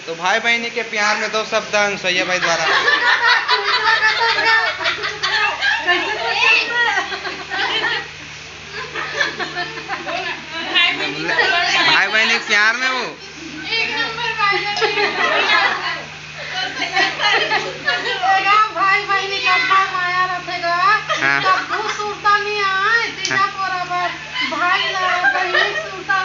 तो भाई बहनी के प्यार में दो शब्द अनुसैया भाई द्वारा। भाई बहनी के प्यार में वो भाई बहनी का माया रखेगा तब सुरता नहीं आए तीजा बराबर भाई बहनी सुरता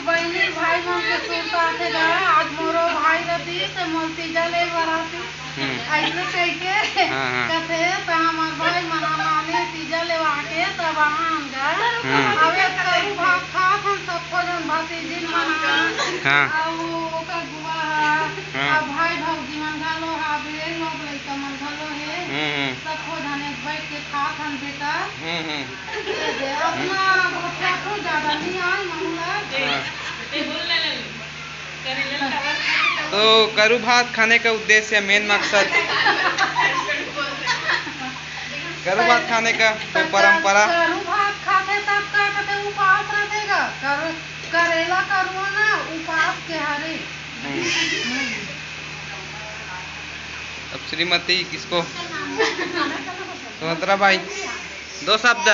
बहनी भाई मन के सुरता रहेगा। आज मोरो भाई रती से मोर तीजा ले बराती ऐसे कह के कहते तो हमार भाई मना माने तीजा ले आके तब आन गा अबे करू भात खात हम सब भोजन भाती दिन मना ओकर बुआ अब भाई भौजी मन घलो हाबे लोग लइका मन घलो हे सब भोजन बैठ के खात हम बेटा अपना बच्चा को ज्यादा नहीं आई मामला। तो करू भात खाने का उद्देश्य मेन मकसद करू भात खाने का कोई परंपरा करू भात खाते तब का कहते उपवास रहेगा करेला करो ना उपवास के हारे। अब श्रीमती किसको सुमित्रा भाई दो शब्द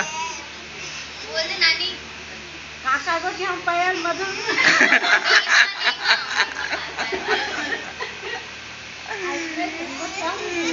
काका को कि हम पैर मधु